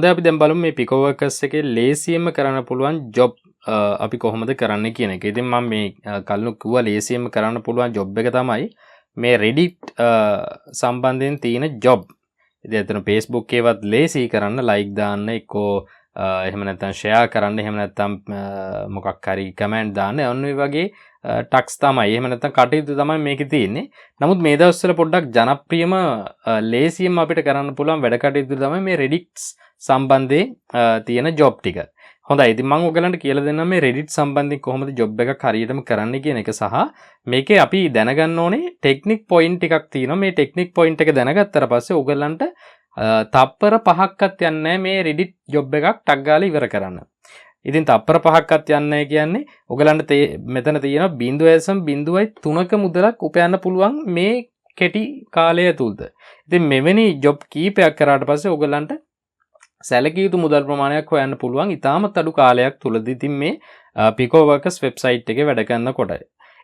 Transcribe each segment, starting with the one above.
හොඳයි අපි දැන් බලමු මේ Pico Workers එකේ ලේසියෙන්ම කරන්න පුළුවන් job අපි කොහොමද කරන්නේ කියන එක. ඉතින් මම මේ කලින් කිව්වා ලේසියෙන්ම කරන්න පුළුවන් job එක තමයි මේ Reddit සම්බන්ධයෙන් තියෙන job. ඉතින් එතන Facebook එකේවත් ලේසි කරන්න like දාන්න එක්කෝ එහෙම නැත්නම් share කරන්න එහෙම නැත්නම් මොකක් හරි comment දාන්න ඔන්න ඔය වගේ ටක්ස් තමයි. එහෙම නැත්නම් කටයුතු තමයි මේකේ තියෙන්නේ. නමුත් මේ දවස්වල පොඩ්ඩක් ජනප්‍රියම ලේසියෙන්ම අපිට කරන්න පුළුවන් වැඩ කටයුතු තමයි මේ Reddit සම්බන්ධයෙන් තියෙන job ටික. හොඳයි. ඉතින් මම ඔයගලන්ට කියලා දෙන්නම් මේ Reddit සම්බන්ධයෙන් කොහොමද job එකක් හරියටම කරන්න කියන එක සහ මේකේ අපි දැනගන්න ඕනේ ටෙක්නික් පොයින්ට් ටිකක් තියෙනවා. මේ ටෙක්නික් පොයින්ට් එක දැනගත්තට පස්සේ ඔයගලන්ට තප්පර 5ක්වත් යන්නේ නැහැ මේ Reddit job එකක් ටක් ගාලා ඉවර කරන්න. ඉතින් තප්පර 5ක්වත් යන්නේ නැහැ කියන්නේ ඔයගලන්ට මෙතන තියෙනවා 0.03ක මුදලක් උපයන්න පුළුවන් මේ කෙටි කාලය ඇතුළත. ඉතින් මෙවැනි job කීපයක් කරාට පස්සේ ඔයගලන්ට සැලකිය යුතු මුදල් ප්‍රමාණයක් හොයන්න පුළුවන් ඉතාමත් අඩු කාලයක් තුලදී. ඉතින් මේ Pico Workers website එකේ වැඩ කරනකොට.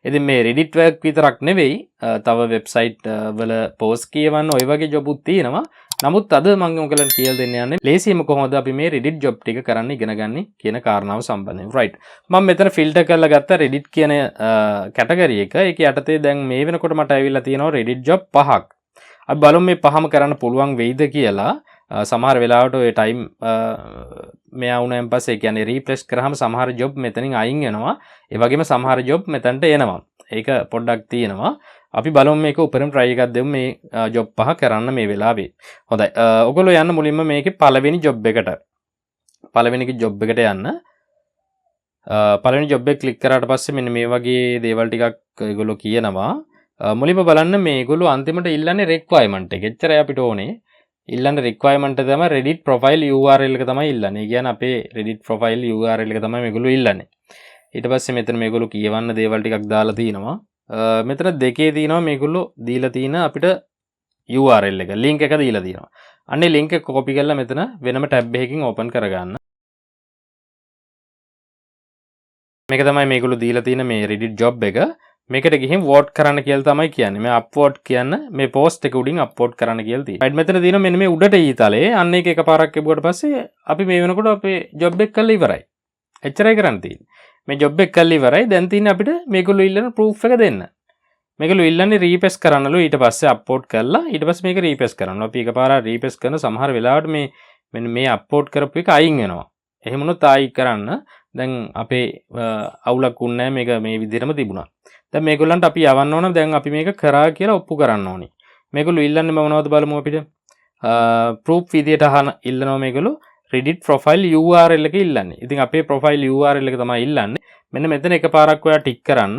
ඉතින් මේ Reddit work විතරක් නෙවෙයි තව website වල post කියවන්න ওই වගේ job උත් තියෙනවා. නමුත් අද මම ඔයගලන්ට කියලා දෙන්න යන්නේ ලේසියෙන්ම කොහොමද අපි මේ Reddit job ටික කරන්න ඉගෙන ගන්න කියන කාරණාව සම්බන්ධයෙන්. right. මම මෙතන filter කරලා ගත්ත Reddit කියන category එක. ඒක යටතේ දැන් මේ වෙනකොට මට ඇවිල්ලා තියෙනවා Reddit job 5ක්. අපි බලමු මේ පහම කරන්න පුළුවන් වෙයිද කියලා. සමහර වෙලාවට ඔය ටයිම් මෙයා වුණාන් පස්සේ කියන්නේ රීෆ්‍රෙෂ් කරාම සමහර ජොබ් මෙතනින් අයින් වෙනවා. ඒ වගේම සමහර ජොබ් මෙතනට එනවා. ඒක පොඩ්ඩක් තියෙනවා. අපි බලමු මේක උපරිම try එකක් දෙමු මේ ජොබ් පහ කරන්න මේ වෙලාවේ. හොඳයි. ඔයගොල්ලෝ යන්න මුලින්ම මේකේ පළවෙනි ජොබ් එකට. පළවෙනි ජොබ් එකට යන්න. පළවෙනි ජොබ් එක ක්ලික් කරාට පස්සේ මෙන්න මේ වගේ දේවල් ටිකක් ඒගොල්ලෝ කියනවා. මුලින්ම බලන්න මේගොල්ලෝ අන්තිමට ඉල්ලන්නේ requirement එක. එච්චරයි අපිට ඕනේ. ඉල්ලන්න requirement එක තමයි Reddit profile URL එක තමයි ඉල්ලන්නේ. ඒ කියන්නේ අපේ Reddit profile URL එක තමයි මේගොල්ලෝ ඉල්ලන්නේ. ඊට පස්සේ මෙතන මේගොල්ලෝ කියවන්න දේවල් ටිකක් දාලා තිනවා. මෙතන දෙකේ තියෙනවා මේගොල්ලෝ දීලා තියෙන අපිට URL එක link එක දීලා තියෙනවා. අන්නේ link එක copy කරලා මෙතන වෙනම tab එකකින් open කරගන්න. මේක තමයි මේගොල්ලෝ දීලා තියෙන මේ Reddit job එක. මේකට ගිහින් vote කරන්න කියලා තමයි කියන්නේ. මේ upvote කියන්න මේ post එක උඩින් upvote කරන්න කියලා තියෙනවා. right මෙතන තියෙනවා මෙන්න මේ උඩට ඊතලේ. අන්න ඒක එකපාරක් එබුවට පස්සේ අපි මේ වෙනකොට අපේ job එක කරලා ඉවරයි. එච්චරයි කරන්න තියෙන්නේ. මේ job එක කරලා ඉවරයි. දැන් තියෙන්නේ අපිට මේගොල්ලෝ ඉල්ලන proof එක දෙන්න. මේගොල්ලෝ ඉල්ලන්නේ refresh කරන්නලු ඊට පස්සේ upvote කරලා ඊට පස්සේ මේක refresh කරනවා. අපි එකපාරක් refresh කරන සමහර වෙලාවට මේ මෙන්න මේ upvote කරපු එක අයින් වෙනවා. එහෙම වුණොත් ආයි කරන්න. දැන් අපේ අවුලක් උන්නේ නැහැ. මේක මේ විදිහටම තිබුණා. දැන් මේගොල්ලන්ට අපි යවන්න ඕන. දැන් අපි මේක කරා කියලා ඔප්පු කරන්න ඕනේ. මේගොල්ලෝ ඉල්ලන්නේ මොනවද බලමු අපිට. proof විදියට අහන ඉල්ලනවා මේගොල්ලෝ Reddit profile URL එක ඉල්ලන්නේ. ඉතින් අපේ profile URL එක තමයි ඉල්ලන්නේ. මෙන්න මෙතන එකපාරක් ඔයා ටික් කරන්න.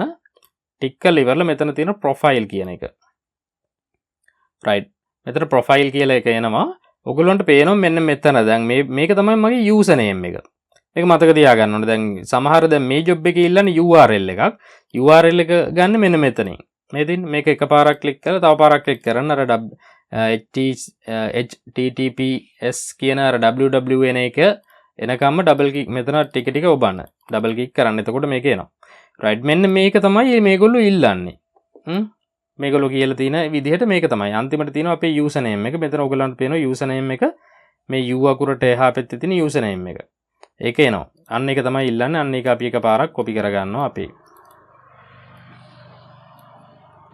ටික් කරලා ඉවරලා මෙතන තියෙන profile කියන එක. right. මෙතන profile කියලා එක එනවා. ඔයගොල්ලන්ට පේනවා මෙන්න මෙතන. දැන් මේක තමයි මගේ username එක. මේක මතක තියාගන්න ඕනේ. දැන් සමහර දැන් මේ job එකේ ඉල්ලන්නේ URL එකක්. URL එක ගන්න මෙන්න මෙතනින්. මේක එකපාරක් ක්ලික් කරලා තව පාරක් ක්ලික් කරන්න අර https කියන අර www එන එක එනකම්ම ඩබල් ක්ලික් මෙතන ටික ඔබන්න. ඩබල් ක්ලික් කරන්න. එතකොට මේක එනවා. right මෙන්න මේක තමයි මේගොල්ලෝ ඉල්ලන්නේ. මේගොල්ලෝ කියලා තියෙන විදිහට මේක තමයි. අන්තිමට තියෙනවා අපේ username එක. මෙතන ඔයගලන්ට පේනවා username එක මේ u අකුරට එහා පැත්තේ තියෙන username එක. ඒක එනවා. අන්න ඒක තමයි ඉල්ලන්නේ. අන්න ඒක අපි එකපාරක් copy කරගන්නවා අපි.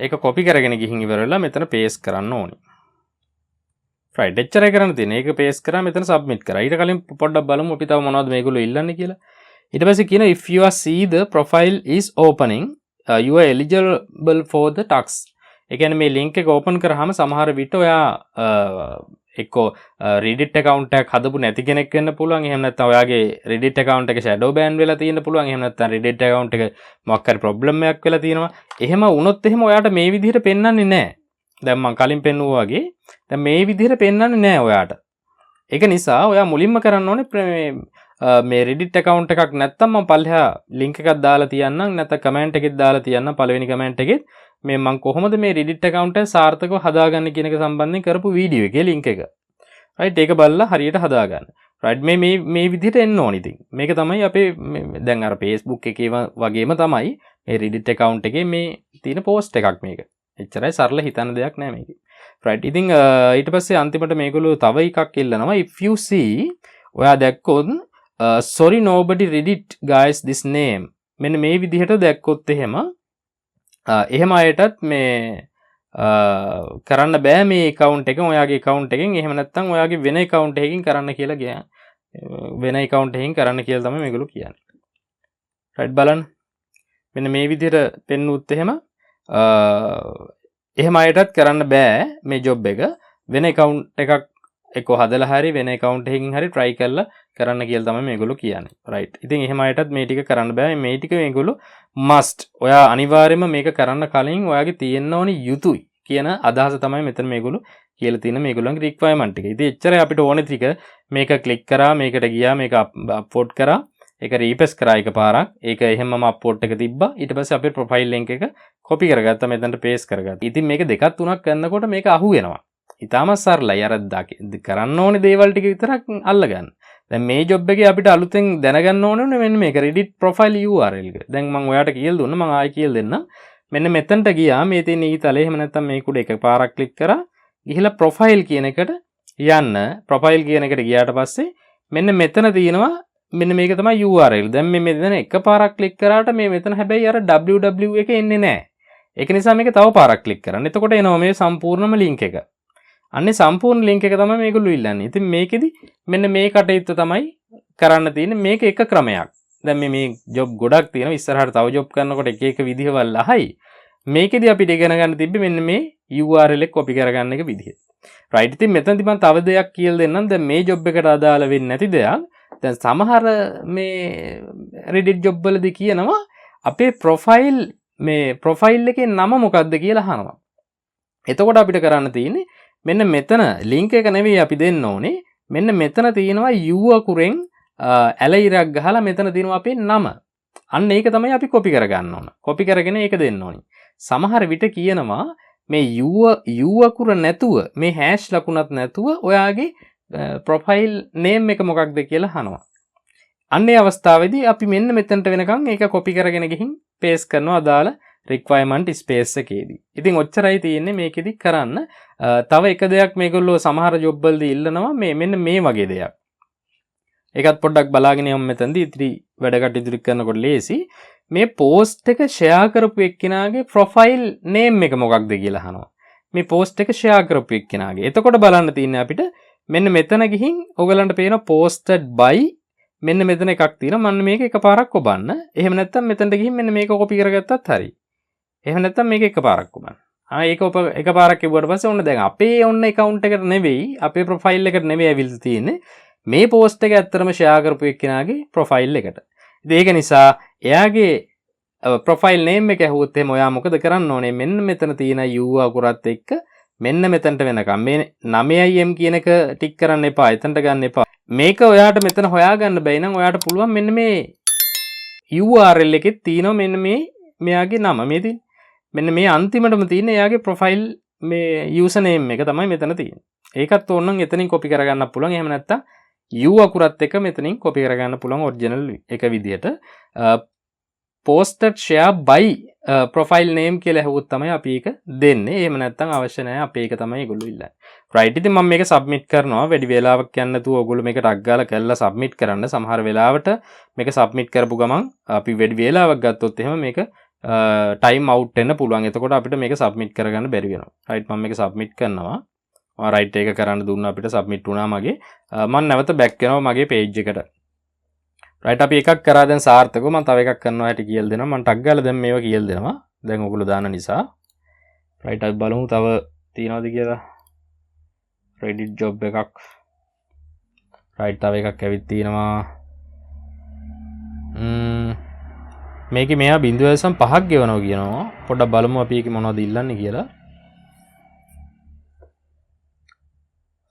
ඒක copy කරගෙන ගිහින් ඉවර වෙලා මෙතන paste කරන්න ඕනේ. right එච්චරයි කරන්න තියෙන්නේ. ඒක paste කරා මෙතන submit කරා. ඊට කලින් පොඩ්ඩක් බලමු අපි තව මොනවද මේගොල්ලෝ ඉල්ලන්නේ කියලා. ඊට පස්සේ කියනවා if you see the profile is opening you are eligible for the tax. ඒ කියන්නේ මේ link එක open කරාම සමහර විට ඔයා එක්කෝ Reddit account එකක් හදපු නැති කෙනෙක් වෙන්න පුළුවන්. එහෙම නැත්නම් ඔයාගේ Reddit account එක shadow ban වෙලා තියෙන්න පුළුවන්. එහෙම නැත්නම් Reddit account එක මොකක් හරි problem එකක් වෙලා තියෙනවා. එහෙම වුණොත් එහෙම ඔයාට මේ විදිහට පෙන්වන්නේ නැහැ. දැන් මම කලින් පෙන්නුවා වගේ දැන් මේ විදිහට පෙන්වන්නේ නැහැ ඔයාට. ඒක නිසා ඔයා මුලින්ම කරන්න ඕනේ මේ Reddit account එකක් නැත්නම් මම පල්ලෙහා link එකක් දාලා තියන්නම්. නැත්නම් comment එකෙත් දාලා තියන්නම්. පළවෙනි comment එකෙත් මේ මම කොහොමද මේ Reddit account එක සාර්ථකව හදාගන්නේ කියන එක සම්බන්ධයෙන් කරපු වීඩියෝ එකේ link එක. right ඒක බලලා හරියට හදාගන්න. right මේ විදිහට එන්න ඕනේ ඉතින්. මේක තමයි අපේ දැන් අර Facebook එකේ වගේම තමයි මේ Reddit account එකේ මේ තියෙන post එකක් මේක. එච්චරයි සරල හිතන්න දෙයක් නෑ මේකේ. right ඉතින් ඊට පස්සේ අන්තිමට මේගොල්ලෝ තව එකක් ඉල්ලනවා if you see ඔයා දැක්කොත් sorry nobody read it guys this name මෙන්න මේ විදිහට දැක්කොත් එහෙම අයටත් මේ කරන්න බෑ මේ account එක ඔයාගේ account එකෙන් එහෙම නැත්නම් ඔයාගේ වෙන account එකකින් කරන්න කියලා ගියා වෙන account එකකින් කරන්න කියලා තමයි මේගොල්ලෝ කියන්නේ right බලන්න මෙන්න මේ විදිහට පෙන්නුත් එහෙම අයටත් කරන්න බෑ මේ job එක වෙන account එකක් එක්ක හදලා හරි වෙන account එකකින් හරි try කරලා කරන්න කියලා තමයි මේගොල්ලෝ කියන්නේ right ඉතින් එහෙම අයටත් මේ ටික කරන්න බෑ මේ ටික මේගොල්ලෝ must ඔයා අනිවාර්යයෙන්ම මේක කරන්න කලින් ඔයාගේ තියෙන්න ඕනි යුතුයි කියන අදහස තමයි මෙතන මේගොල්ලෝ කියලා තියෙන මේගොල්ලන්ගේ requirement එක. ඉතින් එච්චරයි අපිට ඕනේ ටික මේක click කරා මේකට ගියා මේක upload කරා ඒක රීපෙස් කරා එකපාරක් ඒක එහෙමම අප්ලෝඩ් එක තිබ්බා ඊට පස්සේ අපේ ප්‍රොෆයිල් ලින්ක් එක කොපි කරගත්තා මෙතනට පේස්ට් කරගත්තා. ඉතින් මේක දෙකක් තුනක් කරනකොට මේක අහු වෙනවා. ඊටාම සරලයි අර කරන්න ඕනේ දේවල් ටික විතරක් අල්ලගන්න. දැන් මේ ජොබ් එකේ අපිට අලුතෙන් දැනගන්න ඕනේ මෙන්න මේක Reddit profile URL එක. දැන් මම ඔයාට කියලා දුන්නා මම ආයෙ කියලා දෙන්නම්. මෙන්න මෙතනට ගියා මේ තියෙන ඊතලේ එහෙම නැත්නම් මේක උඩ එකපාරක් ක්ලික් කරා ගිහිලා ප්‍රොෆයිල් කියන එකට යන්න ප්‍රොෆයිල් කියන එකට ගියාට පස්සේ මෙන්න මෙතන තියෙනවා මෙන්න මේක තමයි URL. දැන් මේ මෙතන එකපාරක් ක්ලික් කරාට මේ මෙතන හැබැයි අර www එක එන්නේ නැහැ. ඒක නිසා මේක තව පාරක් ක්ලික් කරන්න. එතකොට එනවා මේ සම්පූර්ණම link එක. අන්නේ සම්පූර්ණ link එක තමයි මේගොල්ලෝ ඉල්ලන්නේ. ඉතින් මේකෙදි මෙන්න මේ කටයුත්ත තමයි කරන්න තියෙන්නේ. මේක එක ක්‍රමයක්. දැන් මේ job ගොඩක් තියෙනවා. ඉස්සරහට තව job කරනකොට එක එක විදිහවල් අහයි. මේකෙදි අපිට ඉගෙන ගන්න තිබ්බේ මෙන්න මේ URL එක copy කරගන්න එක විදිහ. right ඉතින් මෙතනදි මම තව දෙයක් කියලා දෙන්නම්. දැන් මේ job එකට අදාළ වෙන්නේ නැති දෙයක්. දැන් සමහර මේ Reddit job වලදී කියනවා අපේ ප්‍රොෆයිල් එකේ නම මොකක්ද කියලා අහනවා. එතකොට අපිට කරන්න තියෙන්නේ මෙන්න මෙතන link එක නෙවෙයි අපි දෙන්න ඕනේ. මෙන්න මෙතන තියෙනවා u අකුරෙන් ඇලයිරක් ගහලා මෙතන තියෙනවා අපේ නම. අන්න ඒක තමයි අපි copy කරගන්න ඕන. copy කරගෙන ඒක දෙන්න ඕනේ. සමහර විට කියනවා මේ u අකුර නැතුව මේ hash ලකුණක් නැතුව ඔයාගේ ප්‍රොෆයිල් නේම් එක මොකක්ද කියලා අහනවා. අන්නේ අවස්ථාවේදී අපි මෙන්න මෙතනට වෙනකන් ඒක copy කරගෙන ගිහින් paste කරනවා අදාළ requirement space එකේදී. ඉතින් ඔච්චරයි තියෙන්නේ මේකෙදි කරන්න. තව එක දෙයක් මේගොල්ලෝ සමහර job වලදී ඉල්ලනවා මෙන්න මේ වගේ දෙයක්. ඒකත් පොඩ්ඩක් බලාගෙන යමු මෙතනදී ඉතිරි වැඩ කටයුතු කරනකොට ලේසි. මේ post එක share කරපු එක්කෙනාගේ profile name එක මොකක්ද කියලා අහනවා. මේ post එක share කරපු එක්කෙනාගේ. එතකොට බලන්න තියෙන්නේ අපිට මෙන්න මෙතන ගිහින් ඔයගලන්ට පේන posted by මෙන්න මෙතන එකක් තියෙනවා. මම මේක එකපාරක් ඔබන්න. එහෙම නැත්නම් මෙතනට ගිහින් මෙන්න මේක copy කරගත්තත් හරි. එහෙම නැත්නම් මේක එකපාරක් ඔබන්න. ඒක එකපාරක් කිව්වට පස්සේ ඔන්න දැන් අපේ ඔන්න account එකට නෙවෙයි අපේ profile එකට නෙවෙයි ඇවිල්ලා තියෙන්නේ. මේ post එක ඇත්තටම share කරපු එක්කෙනාගේ profile එකට. ඉතින් ඒක නිසා එයාගේ profile name එක ඇහුවොත් එහෙම ඔයා මොකද කරන්න ඕනේ? මෙන්න මෙතන තියෙන u අකුරත් එක්ක මෙන්න මෙතනට වෙනකම් මේ 9im කියන එක ටික් කරන්න එපා. එතනට ගන්න එපා. මේක ඔයාට මෙතන හොයාගන්න බැයි නම් ඔයාට පුළුවන් මෙන්න මේ URL එකේ තියෙනවා මෙන්න මේ මෙයාගේ නම මේ තියෙන. මෙන්න මේ අන්තිමටම තියෙන එයාගේ ප්‍රොෆයිල් මේ යූසර්නේම් එක තමයි මෙතන තියෙන්නේ. ඒකත් ඕනනම් එතනින් කොපි කරගන්නත් පුළුවන්. එහෙම නැත්නම් u අකුරත් එක්ක මෙතනින් කොපි කරගන්න පුළුවන් ඔරිජිනල් එක විදියට. posted share by profile name කියලා ඇහුවොත් තමයි අපි ඒක දෙන්නේ. එහෙම නැත්නම් අවශ්‍ය නැහැ. අපි ඒක තමයි ඒගොල්ලෝ ඉල්ලන්නේ. right ඉතින් මම මේක submit කරනවා. වැඩි වෙලාවක් යන්න නැතුව ඔයගොල්ලෝ මේක ටක් ගාලා කරලා submit කරන්න. සමහර වෙලාවට මේක submit කරපු ගමන් අපි වැඩි වෙලාවක් ගත්තොත් එහෙම මේක time out වෙන්න පුළුවන්. එතකොට අපිට මේක submit කරගන්න බැරි වෙනවා. right මම මේක submit කරනවා. right ඒක කරන්න දුන්නා අපිට submit වුණා මගේ. මම නැවත back වෙනවා මගේ page එකට. right අපි එකක් කරා දැන් සාර්ථකව මම තව එකක් කරනවා හැටි කියලා දෙනවා. මම ටක් ගාලා දැන් මේවා කියලා දෙනවා. දැන් ඔයගොල්ලෝ දාන නිසා. right අපි බලමු තව තියනවද කියලා. Reddit job එකක්. right තව එකක් ඇවිත් තියෙනවා. මේකේ මෙයා 0.5ක් ගෙවනවා කියනවා. පොඩ්ඩක් බලමු අපි ඒකේ මොනවද ඉල්ලන්නේ කියලා.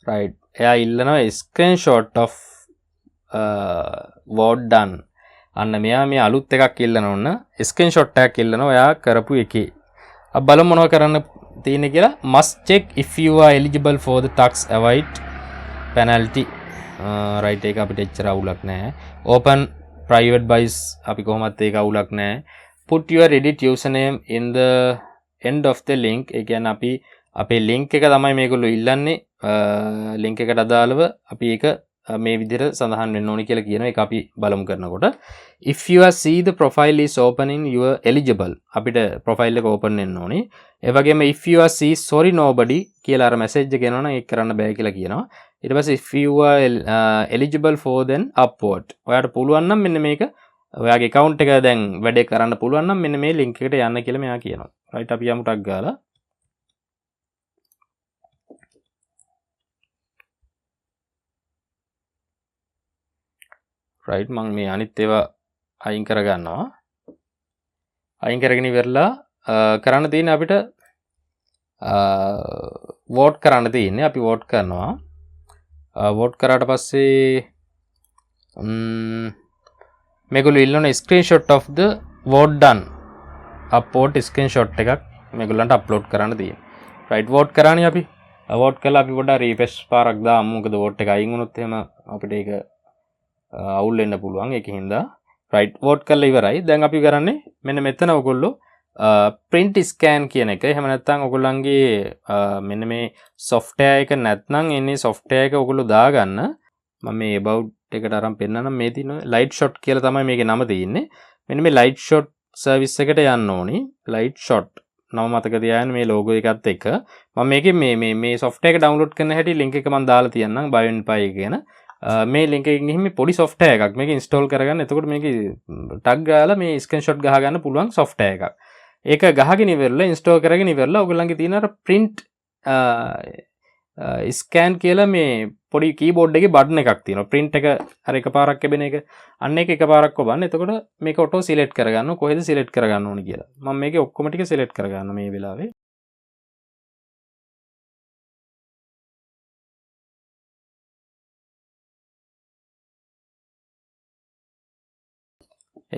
right එයා ඉල්ලනවා screenshot of word done. අන්න මෙයා මේ අලුත් එකක් ඉල්ලන ඕන screenshot එකක් ඉල්ලනවා එයා කරපු එකේ. අපි බලමු මොනව කරන්න තියෙන්නේ කියලා. must check if you are eligible for the tax avoid penalty. right ඒක අපිට එච්චර අවුලක් නැහැ. open private buys අපි කොහොමත් ඒක අවුලක් නැහැ. put your Reddit username in the end of the link. ඒ කියන්නේ අපි අපේ ලින්ක් එක තමයි මේගොල්ලෝ ඉල්ලන්නේ. ලින්ක් එකට අදාළව අපි ඒක මේ විදිහට සඳහන් වෙන්න ඕනි කියලා කියන එක අපි බලමු කරනකොට. if you are see the profile is opening you are eligible අපිට profile එක open වෙන්න ඕනි. ඒ වගේම if you are see sorry nobody කියලා අර message එක එනවනම් ඒක කරන්න බෑ කියලා කියනවා. ඊට පස්සේ if you are eligible for then upward ඔයාට පුළුවන් නම් මෙන්න මේක ඔයාගේ account එක දැන් වැඩේ කරන්න පුළුවන් නම් මෙන්න මේ link එකට යන්න කියලා මෙයා කියනවා. right අපි යමු ටක් ගාලා. right මම මේ අනිත් ඒවා අයින් කරගන්නවා. අයින් කරගෙන ඉවරලා කරන්න තියෙන්නේ අපිට vote කරන්න තියෙන්නේ. අපි vote කරනවා. vote කරාට පස්සේ මේගොල්ලෝ ඉල්ලන screenshot of the vote done upload screenshot එකක් මේගොල්ලන්ට upload කරන්න තියෙනවා. right vote කරානේ අපි. vote කළා අපි පොඩ්ඩක් refresh පාරක් දාමු. මොකද vote එක අයින් වුණොත් එහෙම අපිට ඒක අවුල් වෙන්න පුළුවන්. ඒකින් හින්දා right vote කරලා ඉවරයි. දැන් අපි කරන්නේ මෙන්න මෙතන ඔයගොල්ලෝ print scan කියන එක. එහෙම නැත්නම් ඔයගොල්ලන්ගේ මෙන්න මේ software එක නැත්නම් එන්නේ software එක ඔයගොල්ලෝ දාගන්න. මම මේ about එකට අරන් පෙන්නනම් මේ තියෙන light shot කියලා තමයි මේකේ නම තියෙන්නේ. මෙන්න මේ light shot service එකට යන්න ඕනි. light shot නම මතක තියාගන්න මේ logo එකත් එක්ක. මම මේකේ මේ software එක download කරන හැටි link එක මම දාලා තියන්නම් BioInPy කියන. මේ link එකකින් ගිහින් මේ පොඩි software එකක් මේක install කරගන්න. එතකොට මේකේ tag ගාලා මේ screenshot ගහ ගන්න පුළුවන් software එකක්. ඒක ගහගෙන ඉවරලා install කරගෙන ඉවරලා ඔයගොල්ලන්ගේ තියෙන අර print scan කියලා මේ පොඩි keyboard එකේ button එකක් තියෙනවා. print එක අර එකපාරක් ලැබෙන එක. අන්න ඒක එකපාරක් ඔබන්න. එතකොට මේක auto select කරගන්න කොහෙද select කරගන්න ඕනේ කියලා. මම මේකේ ඔක්කොම ටික select කරගන්න මේ වෙලාවේ.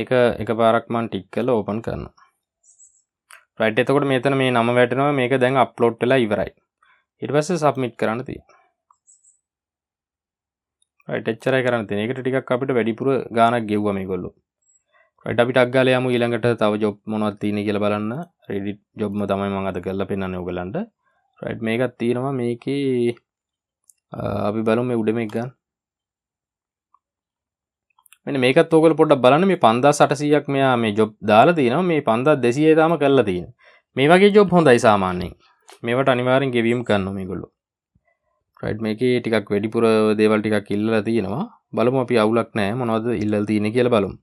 ඒක එකපාරක් මම ටික් කරලා open කරනවා. right එතකොට මෙතන මේ නම වැටෙනවා. මේක දැන් upload වෙලා ඉවරයි. ඊට පස්සේ submit කරන්න තියෙනවා. right එච්චරයි කරන්න තියෙන්නේ. ඒකට ටිකක් අපිට වැඩිපුර ගාණක් ගෙවුවා මේගොල්ලෝ. right අපි ටක් ගාලා යමු ඊළඟට තව job මොනවද තියෙන්නේ කියලා බලන්න. Reddit job ම තමයි මම අද කරලා පෙන්නන්නේ ඔයගලන්ට. right මේකක් තියෙනවා මේකේ අපි බලමු මේ උඩ මේක ගන්න. මෙන්න මේකත් ඔයගොල්ලෝ පොඩ්ඩක් බලන්න මේ 5800ක් මෙයා මේ job දාලා තියෙනවා. මේ 5200 තාම කරලා තියෙනවා. මේ වගේ job හොඳයි සාමාන්‍යයෙන්. මේවට අනිවාර්යෙන් ගෙවීම් කරනවා මේගොල්ලෝ. right මේකේ ටිකක් වැඩිපුර දේවල් ටිකක් ඉල්ලලා තියෙනවා. බලමු අපි අවුලක් නැහැ මොනවද ඉල්ලලා තියෙන්නේ කියලා බලමු.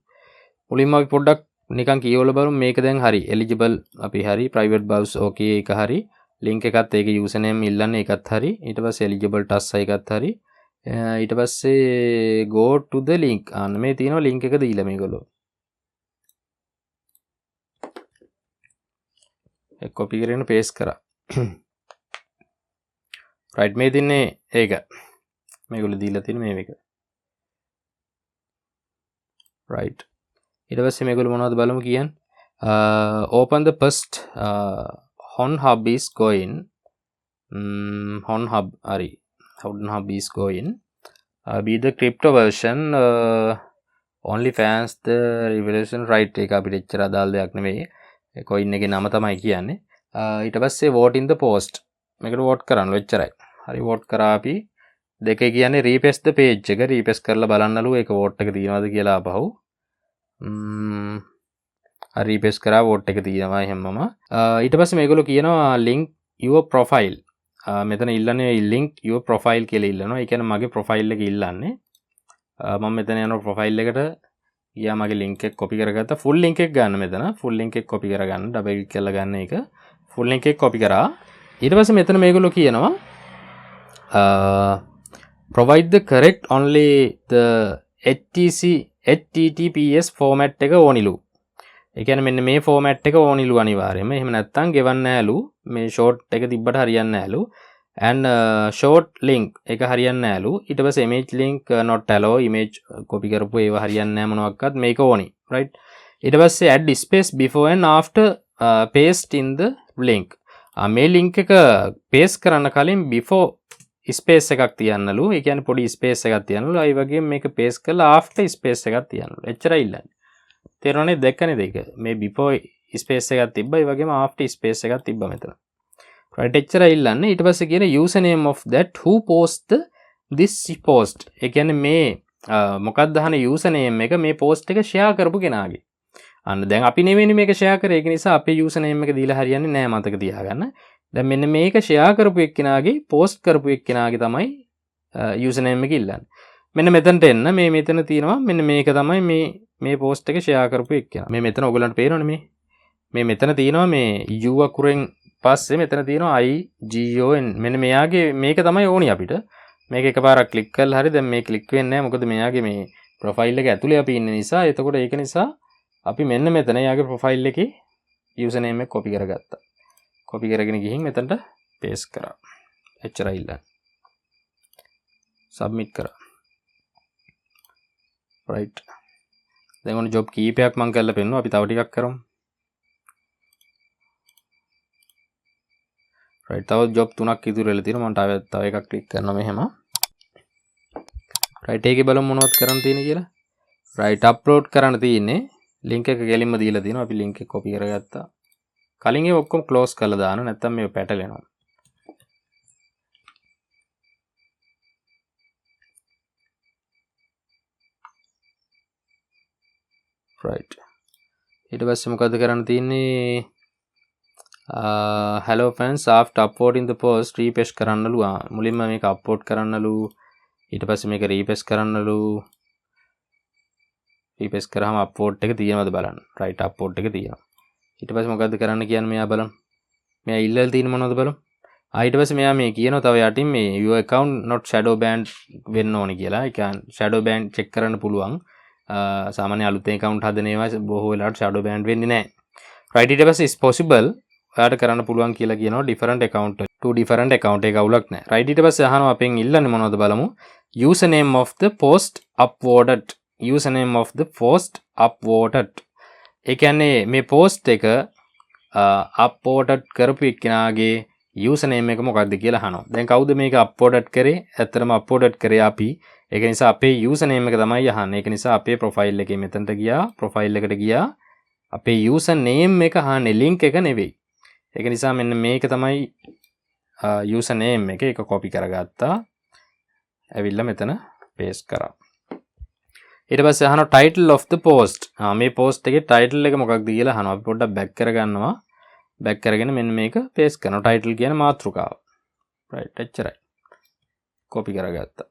මුලින්ම අපි පොඩ්ඩක් නිකන් කියවලා බලමු මේක දැන් හරි eligible අපි හරි private browse okay එක හරි link එකත් ඒක username ඉල්ලන්නේ ඒකත් හරි ඊට පස්සේ eligible touch එකත් හරි ඊට පස්සේ go to the link අන්න මේ තියෙනවා link එක දීලා මේගොල්ලෝ ඒක copy කරගෙන paste කරා right මේ තින්නේ ඒක මේගොල්ලෝ දීලා තියෙන මේක right ඊට පස්සේ මේගොල්ලෝ මොනවද බලමු කියන්නේ open the first Honhub is going Honhub හරි Honhub is going be the crypto version only fans the revelation right එක අපිට එච්චර අදාළ දෙයක් නෙවෙයි ඒ coin එකේ නම තමයි කියන්නේ ඊට පස්සේ vote in the post මේකට vote කරන්න එච්චරයි හරි vote කරා අපි දෙකේ කියන්නේ refresh the page එක refresh කරලා බලන්නලු ඒක vote එක තියෙනවද කියලා අපහු refresh කරා vote එක තියෙනවා එහෙමම ඊට පස්සේ මේගොල්ලෝ කියනවා link your profile මෙතන ඉල්ලන්නේ link your profile කියලා ඉල්ලනවා ඒ කියන්නේ මගේ profile එක ඉල්ලන්නේ මම මෙතන යනවා profile එකට ගියා මගේ link එක copy කරගත්තා full link එක ගන්න මෙතන full link එක copy කරගන්න double click කරලා ගන්න එක full link එක copy කරා ඊට පස්සේ මෙතන මේගොල්ලෝ කියනවා provide the correct only the HTTPS format එක ඕනිලු. ඒ කියන්නේ මෙන්න මේ format එක ඕනිලු අනිවාර්යයෙන්ම. එහෙම නැත්නම් ගෙවන්නේ නැහැලු. මේ short එක තිබ්බට හරියන්නේ නැහැලු. and short link එක හරියන්නේ නැහැලු. ඊට පස්සේ image link not allow image copy කරපුවා ඒවා හරියන්නේ නැහැ මොනවාක්වත් මේක ඕනි. right? ඊට පස්සේ add space before and after paste in the link. මේ link එක paste කරන්න කලින් before ස්පේස් එකක් තියන්නලු. ඒ කියන්නේ පොඩි ස්පේස් එකක් තියන්නලු. ඒ වගේම මේක paste කරලා after ස්පේස් එකක් තියන්නලු. එච්චරයි ඉල්ලන්නේ. තේරුණානේ දැක්කනේ දෙක. මේ before ස්පේස් එකක් තිබ්බා. ඒ වගේම after ස්පේස් එකක් තිබ්බා මෙතන. right එච්චරයි ඉල්ලන්නේ. ඊට පස්සේ කියන username of that who post this post. ඒ කියන්නේ මේ මොකක්ද අහන username එක මේ post එක share කරපු කෙනාගේ. අන්න දැන් අපි නෙවෙයි මේක share කරේ. ඒක නිසා අපේ username එක දීලා හරියන්නේ නැහැ මතක තියාගන්න. දැන් මෙන්න මේක share කරපු එක්කෙනාගේ post කරපු එක්කෙනාගේ තමයි username එක ඉල්ලන්නේ. මෙන්න මෙතනට එන්න මේ මෙතන තියෙනවා මෙන්න මේක තමයි මේ post එක share කරපු එක්කෙනා. මේ මෙතන ඔයගලන්ට පේනවනේ මේ මෙතන තියෙනවා මේ u අකුරෙන් පස්සේ මෙතන තියෙනවා IGON. මෙන්න මෙයාගේ මේක තමයි ඕනි අපිට. මේක එකපාරක් ක්ලික් කරලා හරි දැන් මේ ක්ලික් වෙන්නේ නැහැ. මොකද මෙයාගේ මේ ප්‍රොෆයිල් එක ඇතුලේ අපි ඉන්න නිසා. එතකොට ඒක නිසා අපි මෙන්න මෙතන එයාගේ ප්‍රොෆයිල් එකේ username එක copy කරගත්තා. copy කරගෙන ගිහින් මෙතනට paste කරා. එච්චරයි ඉල්ලන්නේ. submit කරා. right. දැන් ඔන්න job කීපයක් මම කරලා පෙන්නුවා. අපි තව ටිකක් කරමු. right. තව job 3ක් ඉතුරු වෙලා තියෙනවා. මම තව එකක් ක්ලික් කරනවා මෙහෙම. right. ඒකේ බලමු මොනවද කරන්න තියෙන්නේ කියලා. right. upload කරන්න තියෙන්නේ. link එක ගෙලින්ම දීලා තියෙනවා. අපි link එක copy කරගත්තා. කලින් ඒ ඔක්කොම close කරලා දාන්න. නැත්නම් මේක පැටලෙනවා. right. ඊට පස්සේ මොකද කරන්න තියෙන්නේ? hello friends, after uploading the post refresh කරන්නලු. මුලින්ම මේක upload කරන්නලු. ඊට පස්සේ මේක refresh කරන්නලු. refresh කරාම upload එක තියෙනවද බලන්න. right. upload එක තියෙනවා. ඊට පස්සේ මොකද්ද කරන්න කියන්නේ මෙයා බලමු. මෙයා ඉල්ලලා තියෙන මොනවද බලමු. ඊට පස්සේ මෙයා මේ කියනවා තව යටින් මේ your account not shadow banned වෙන්න ඕනි කියලා. ඒ කියන්නේ shadow ban check කරන්න පුළුවන්. සාමාන්‍ය අලුතෙන් account හදන ඒවා බොහෝ වෙලාවට shadow banned වෙන්නේ නැහැ. right. ඊට පස්සේ is possible ඔයාලට කරන්න පුළුවන් කියලා කියනවා different account to different account එක අවුලක් නැහැ. right. ඊට පස්සේ අහනවා අපෙන් ඉල්ලන්නේ මොනවද බලමු. username of the post upvoted. username of the post upvoted. ඒ කියන්නේ මේ post එක upvoted කරපු එක්කෙනාගේ username එක මොකක්ද කියලා අහනවා. දැන් කවුද මේක upvoted කරේ? ඇත්තටම upvoted කරේ අපි. ඒක නිසා අපේ username එක තමයි අහන්නේ. ඒක නිසා අපේ profile එකේ මෙතනට ගියා. profile එකට ගියා. අපේ username එක අහන්නේ link එක නෙවෙයි. ඒක නිසා මෙන්න මේක තමයි username එක. ඒක copy කරගත්තා. ඇවිල්ලා මෙතන paste කරා. ඊට පස්සේ අහනවා title of the post. මේ post එකේ title එක මොකක්ද කියලා අහනවා. අපි පොඩ්ඩක් back කරගන්නවා. back කරගෙන මෙන්න මේක paste කරනවා. title කියන මාතෘකාව. right. එච්චරයි. copy කරගත්තා.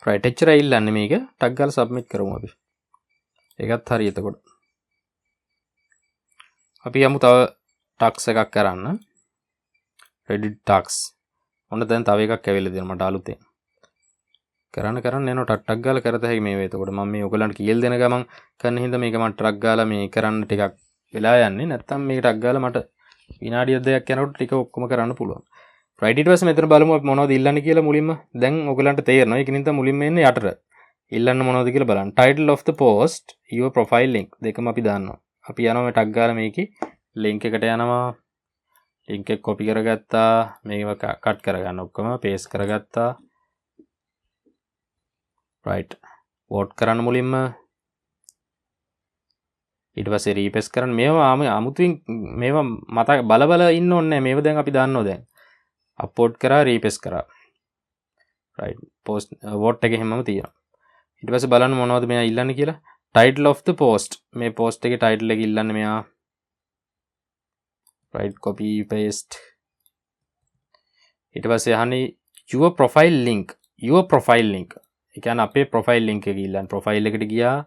right. එච්චරයි ඉල්ලන්නේ මේක. ටග් ගාලා submit කරමු අපි. ඒකත් හරි එතකොට. අපි යමු තව ටක්ස් එකක් කරන්න. Reddit ටක්ස්. ඔන්න දැන් තව එකක් ඇවිල්ලා දෙනවා මට අලුතෙන්. කරන්න යනවා ටක් ගාලා කරත හැකි මේ වේ. එතකොට මම මේ ඔයගලන්ට කියලා දෙන ගමන් කරන හින්දා මේක මම ට්‍රක් ගාලා මේ කරන්න ටිකක් වෙලා යන්නේ. නැත්තම් මේක ටක් ගාලා මට විනාඩියක් දෙකක් යනකොට ටික ඔක්කොම කරන්න පුළුවන්. right. ඊට පස්සේ මෙතන බලමු අපි මොනවද ඉල්ලන්නේ කියලා මුලින්ම. දැන් ඔයගලන්ට තේරෙනවා. ඒක නින්දා මුලින්ම එන්නේ යටට. ඉල්ලන්න මොනවද කියලා බලන්න. title of the post, your profile link දෙකම අපි දාන්නවා. අපි යනවා මේ ටක් ගාලා මේකේ link එකට යනවා. link එක copy කරගත්තා. මේක cut කරගන්න ඔක්කොම paste කරගත්තා. right. vote කරන්න මුලින්ම. ඊට පස්සේ refresh කරන්න. මේවා අමුතුවෙන් මේවා මතක බල ඉන්න ඕනේ නැහැ. මේවා දැන් අපි දන්නවා දැන්. upload කරා refresh කරා. right. post vote එකේ හැමම තියෙනවා. ඊට පස්සේ බලන්න මොනවද මෙයා ඉල්ලන්නේ කියලා. title of the post. මේ post එකේ title එක ඉල්ලන්නේ මෙයා. right. copy paste. ඊට පස්සේ අහන්නේ your profile link. your profile link. ඒ කියන්නේ අපේ profile link එක ඉල්ලන්නේ. profile එකට ගියා.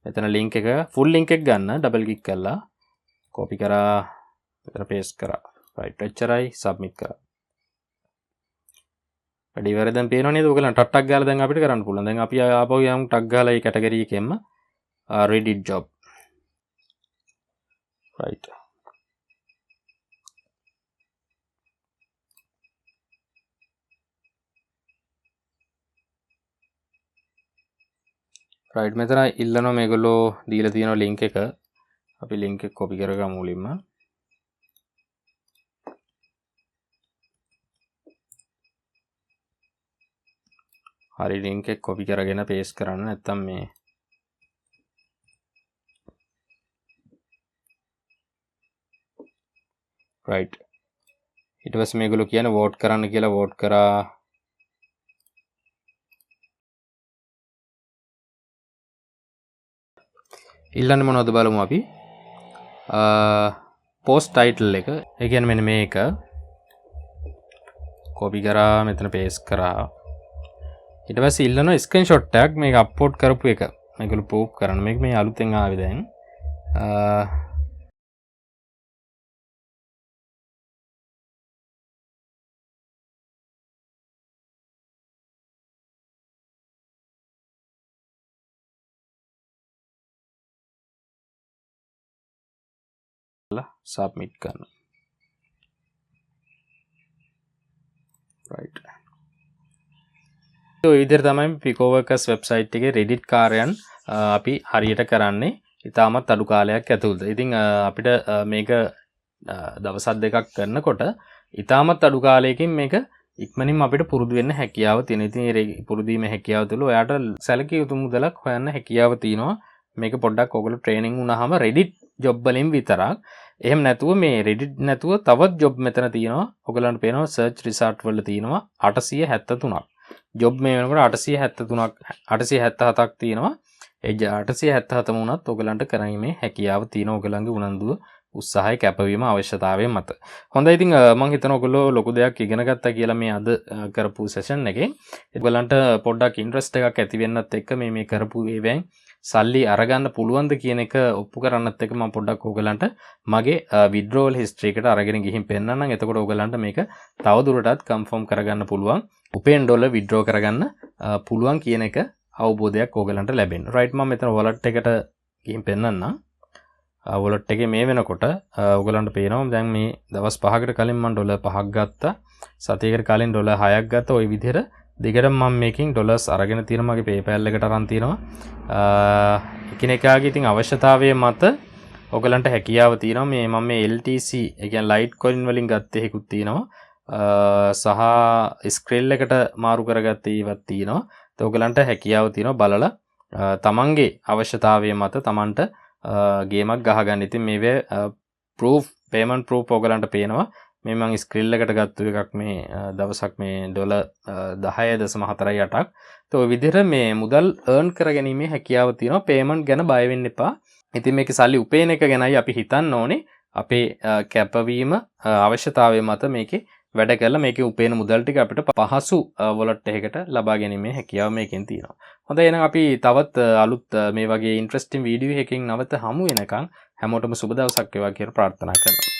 මෙතන link එක full link එක ගන්න double click කරලා copy කරා. මෙතන paste කරා. right. එච්චරයි submit කරා. වැඩි ඉවර දැන් පේනව නේද? ඔයගලන්ට ටක් ගාලා දැන් අපිට කරන්න පුළුවන්. දැන් අපි ආපහු යමු ටක් ගාලා මේ category එකෙන්ම Reddit job. right. right. මෙතන ඉල්ලනවා මේගොල්ලෝ දීලා තියෙන link එක. අපි link එක copy කරගමු මුලින්ම. හරි link එක copy කරගෙන paste කරන්න. නැත්තම් මේ right. ඊට පස්සේ මේගොල්ලෝ කියන vote කරන්න කියලා vote කරා. ඊළඟ මොනවද බලමු අපි. post title එක. ඒ කියන්නේ මෙන්න මේක copy කරා මෙතන paste කරා. ඊට පස්සේ ඊළඟ screenshot එකක් මේක upload කරපු එක. මේගොල්ලෝ proof කරන්න. මේක මේ අලුතෙන් ආවේ දැන්. submit කරන්න. right. ඔය විදිහට තමයි Picoworkers website එකේ Reddit කාර්යයන් අපි හරියට කරන්නේ ඉතාමත් අඩු කාලයක් ඇතුළත. ඉතින් අපිට මේක දවස් දෙකක් කරනකොට ඉතාමත් අඩු කාලයකින් මේක ඉක්මනින්ම අපිට පුරුදු වෙන්න හැකියාව තියෙනවා. ඉතින් ඒ පුරුදු වීම හැකියාව තුළ ඔයාට සැලකිය යුතු මුදලක් හොයන්න හැකියාව තියෙනවා. මේක පොඩ්ඩක් ඔයගොල්ලෝ ට්‍රේනින් වුණාම Reddit job වලින් විතරක්. එහෙම නැතුව මේ Reddit නැතුව තවත් job මෙතන තියෙනවා. ඔයගලන්ට පේනවා search result වල තියෙනවා 873ක්. job මේ වෙනකොට 877ක් තියෙනවා. ඒ 877ම වුණත් ඔයගලන්ට කරන්නේ හැකියාව තියෙන ඔයගලන්ගේ උනන්දුව උත්සාහය කැපවීම අවශ්‍යතාවය මත. හොඳයි ඉතින් මම හිතනවා ඔයගොල්ලෝ ලොකු දෙයක් ඉගෙන ගත්තා කියලා මේ අද කරපු සෙෂන් එකේ. ඔයගලන්ට පොඩ්ඩක් ඉන්ට්‍රස්ට් එකක් ඇති වෙන්නත් එක්ක මේ කරපු ඒවෙන් සල්ලි අරගන්න පුළුවන්ද කියන එක ඔප්පු කරන්නත් එක්ක මම පොඩ්ඩක් ඔයගලන්ට මගේ withdrawal history එකට අරගෙන ගිහින් පෙන්නන්නම්. එතකොට ඔයගලන්ට මේක තව දුරටත් confirm කරගන්න පුළුවන්. උපෙන් ඩොලර් withdraw කරගන්න පුළුවන් කියන එක අවබෝධයක් ඔයගලන්ට ලැබෙන්න. right මම මෙතන wallet එකට ගිහින් පෙන්නන්නම්. wallet එකේ මේ වෙනකොට ඔයගලන්ට පේනවා දැන් මේ දවස් 5කට කලින් මම ඩොලර් 5ක් ගත්තා. සතියකට කලින් ඩොලර් 6ක් ගත්තා. ওই විදිහට දිගටම මම මේකෙන් ඩොලර්ස් අරගෙන තියෙනවා. මගේ PayPal එකට අරන් තියෙනවා. එකිනෙකාගේ ඉතින් අවශ්‍යතාවය මත ඔයගලන්ට හැකියාව තියෙනවා. මම මේ LTC ඒ කියන්නේ Litecoin වලින් ගත්තේ එකකුත් තියෙනවා. සහ Skrill එකට මාරු කරගත්තේ ඒවත් තියෙනවා. ඒත් ඔයගලන්ට හැකියාව තියෙනවා බලලා තමන්ගේ අවශ්‍යතාවය මත තමන්ට ගේමක් ගහගන්න. ඉතින් මේවේ payment proof ඔයගලන්ට පේනවා. මේ මම ස්ක්‍රීන් එකට ගත්ත එකක් මේ දවසක් මේ ඩොලර් 10.48ක්. તો ඔය විදිහට මේ මුදල් earn කරගැනීමේ හැකියාව තියෙනවා. payment ගැන බය වෙන්න එපා. ඉතින් මේකේ සල්ලි උපයන එක ගැනයි අපි හිතන්න ඕනේ. අපේ කැපවීම අවශ්‍යතාවය මත මේකේ වැඩ කරලා මේකේ උපයන මුදල් ටික අපිට පහසු wallet එකකට ලබා ගැනීමේ හැකියාව මේකෙන් තියෙනවා. හොඳයි එහෙනම් අපි තවත් අලුත් මේ වගේ ඉන්ට්‍රෙස්ටිං වීඩියෝ එකකින් නැවත හමු වෙනකන් හැමෝටම සුබ දවසක් වේවා කියලා ප්‍රාර්ථනා කරනවා.